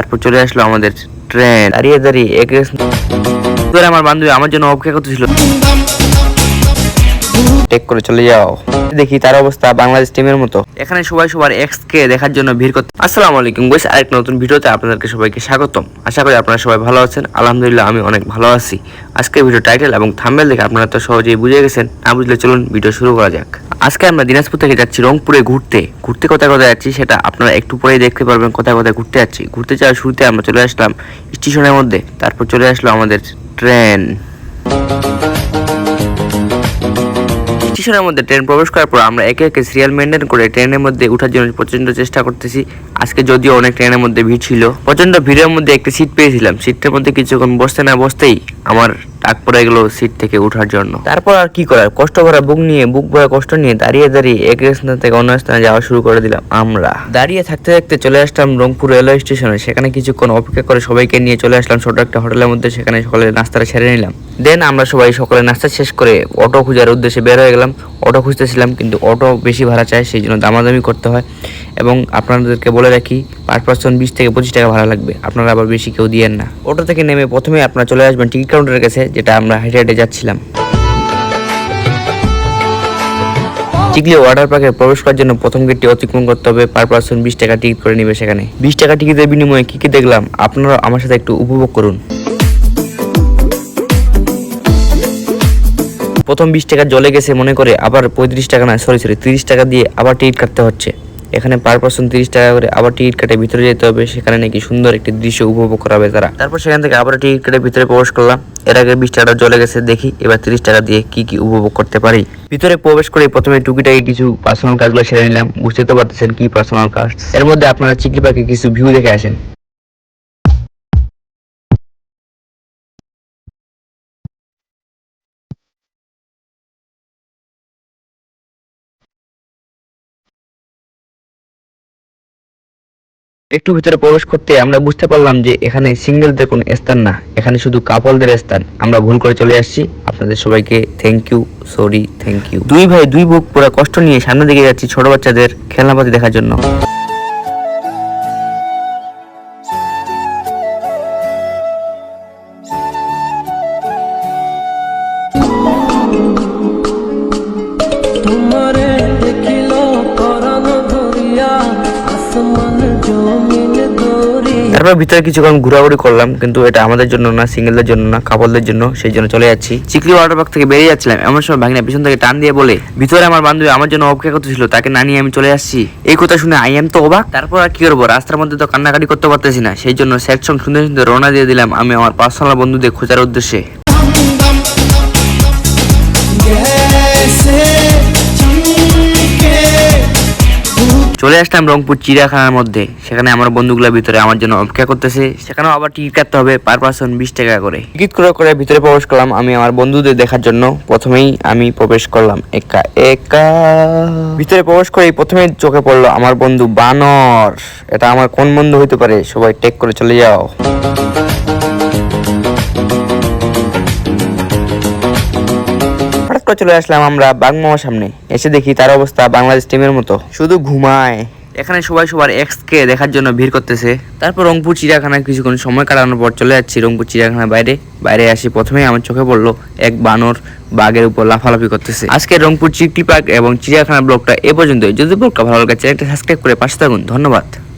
তারপর চলে আসলো আমাদের ট্রেন। দাঁড়িয়ে দাঁড়িয়ে আমার বান্ধবী আমার জন্য অপেক্ষা করতেছিল, টেক করে চলে যাও। দেখি তার অবস্থা বাংলাদেশ টিমের মতো। এখানে সবাই সবার এক্স কে দেখার জন্য ভিড় করতে। আসসালামু আলাইকুম গাইস, আরেক নতুন ভিডিওতে আপনাদেরকে সবাইকে স্বাগতম। আশা করি আপনারা সবাই ভালো আছেন। আলহামদুলিল্লাহ আমি অনেক ভালো আছি। আজকের ভিডিও টাইটেল এবং থাম্বনেল দেখে আপনারা তো সহজেই বুঝে গেছেন, না বুঝলে চলুন ভিডিও শুরু করা যাক। আজকে আমরা দিনাজপুর থেকে যাচ্ছি রংপুরে ঘুরতে। কোথায় কোথায় যাচ্ছি সেটা আপনারা একটু পরেই দেখতে পারবেন। কোথায় কোথায় ঘুরতে যাচ্ছি, ঘুরতে যাওয়ার শুরুতে আমরা চলে আসলাম স্টেশনের মধ্যে। তারপর চলে আসলো আমাদের ট্রেন। স্টেশনের মধ্যে ট্রেন প্রবেশ করার পর আমরা একে একে সিরিয়াল মেনটেন করে ট্রেনের মধ্যে ওঠার জন্য প্রচন্ড চেষ্টা করতেছি। আজকে যদিও অনেক ট্রেনের মধ্যে ভিড় ছিল, প্রচন্ড ভিড়ের মধ্যে একটি সিট পেয়েছিলাম। সিটটার মধ্যে কিছুক্ষণ বসতে না বসতেই আমার টাক পড়ে গেল সিট থেকে ওঠার জন্য। তারপর আর কি করার, কষ্ট ভরা বুক ভরা কষ্ট নিয়ে দাঁড়িয়ে দাঁড়িয়ে এক স্থান থেকে অন্য স্থানে যাওয়া শুরু করে দিলাম। আমরা দাঁড়িয়ে থাকতে থাকতে চলে আসলাম রংপুর রেলওয়ে স্টেশনে। সেখানে কিছুক্ষণ অপেক্ষা করে সবাইকে নিয়ে চলে আসলাম ছোট একটা হোটেলের মধ্যে। সেখানে সকালে নাস্তাটা সেরে নিলাম। দেন আমরা সকালে নাস্তা শেষ করে অটো খোঁজার উদ্দেশ্যে বের হয়ে গেলাম। অটো খুঁজতেছিলাম, কিন্তু অটো বেশি ভাড়া চায়, সেই জন্য দামাদামি করতে হয়। এবং আপনাদেরকে বলে রাখি, পার পার্সন 20 থেকে 25 টাকা ভাড়া লাগবে। আপনারা আবার বেশি কেউ দিয়েন না। অটো থেকে নেমে প্রথমে আপনারা চলে আসবেন টিকিট কাউন্টারের কাছে, যেটা আমরা হেঁটে হেঁটে যাচ্ছিলাম। চিকলি ওয়াটার পার্কে প্রবেশ করার জন্য প্রথম গেটটি অতিক্রম করতে হবে। পার পার্সন 20 টাকা টিকিট করে নেবে। সেখানে 20 টাকা টিকিটের বিনিময়ে কি কি দেখলাম আপনারা আমার সাথে একটু উপভোগ করুন। প্রথম 20 টাকা জলে গেছে মনে করে আবার 35 টাকা না, সরি 30 টাকা দিয়ে আবার টিকিট কাটতে হচ্ছে। এখানে পার পার্সন 30 টাকা করে আবার টিকিট কাটে ভিতরে যেতে হবে। সেখানে নাকি সুন্দর একটি দৃশ্য উপভোগ করাবে তারা। তারপর সেখান থেকে আবার টিকিট কেটে ভিতরে প্রবেশ করলাম। এর আগে 20 টাকা জলে গেছে, দেখি এবার 30 টাকা দিয়ে কি কি উপভোগ করতে পারি। ভিতরে প্রবেশ করে প্রথমে টুকিটাকি কিছু পার্সোনাল কাজগুলো সেরে নিলাম। বুঝতে তো পারতেছেন কি পার্সোনাল কাজ। এর মধ্যে আপনারা চিকলি পার্কে কিছু ভিউ দেখে আসেন। একটু ভিতরে প্রবেশ করতে আমরা বুঝতে পারলাম যে এখানে সিঙ্গেলদের কোনো স্থান না, এখানে শুধু কাপলদের স্থান। আমরা ভুল করে চলে আসছি। আপনাদের সবাইকে thank you, sorry, thank you. দুই ভাই দুই বুক পুরো কষ্ট নিয়ে সামনে দিকে যাচ্ছি ছোট বাচ্চাদের খেলনাপাতি দেখার জন্য। তারপর ভিতরে কিছুক্ষণ ঘোরাঘুরি করলাম, কিন্তু এটা আমাদের জন্য না, সিঙ্গেলদের জন্য না, কাপলদের জন্য। সেই জন্য চলে যাচ্ছি। চিকলি ওয়াটার পার্ক থেকে বেরিয়ে যাচ্ছিলাম, এমন সময় ভাগিনা পিছন থেকে টান দিয়ে বলে, ভিতরে আমার বান্ধবী আমার জন্য অপেক্ষা করতেছিল, তাকে না নিয়ে আমি চলে আসছি। এই কথা শুনে আই এম তো অবাক। তারপর আর কি করবো, রাস্তার মধ্যে তো কান্নাকাটি করতে পারতেছি না। সেই জন্য স্যাড সং শুনতে শুনতে রওনা দিয়ে দিলাম আমি আমার পার্সোনাল বন্ধুদের খোঁজার উদ্দেশ্যে। চলে আসলাম রংপুর চিড়িয়াখানার মধ্যে। সেখানে আমার বন্ধুগুলোর ভিতরে আমার জন্য অপেক্ষা করতেছে। সেখানেও আবার টিকিট কাটতে হবে, পার পার্সন 20 টাকা করে। টিকিট করে ভিতরে প্রবেশ করলাম আমি আমার বন্ধুদের দেখার জন্য। প্রথমেই আমি প্রবেশ করলাম একা একা। ভিতরে প্রবেশ করেই প্রথমেই চোখে পড়লো আমার বন্ধু বানর। এটা আমার কোন বন্ধু হইতে পারে? সবাই টেক করে চলে যাও। চলে আসলাম আমরা বাগমামার সামনে। এসে দেখি তার অবস্থা বাংলাদেশ টিমের মতো, শুধু ঘুমায়। এখানে সবাই সবার এক্স কে দেখার জন্য ভিড় করতেছে। তারপর রংপুর চিড়িয়াখানায় কিছুক্ষণ সময় কাটানোর পর চলে যাচ্ছি রংপুর চিড়িয়াখানার বাইরে আসি প্রথমেই আমার চোখে পড়লো এক বানর বাঘের উপর লাফালাফি করতেছে। আজকে রংপুর চিকলি পার্ক এবং চিড়িয়াখানা ব্লগটা এ পর্যন্তই। যদি ব্লগটা ভালো লাগে চ্যানেলটা সাবস্ক্রাইব করে পাশে থাকুন। ধন্যবাদ।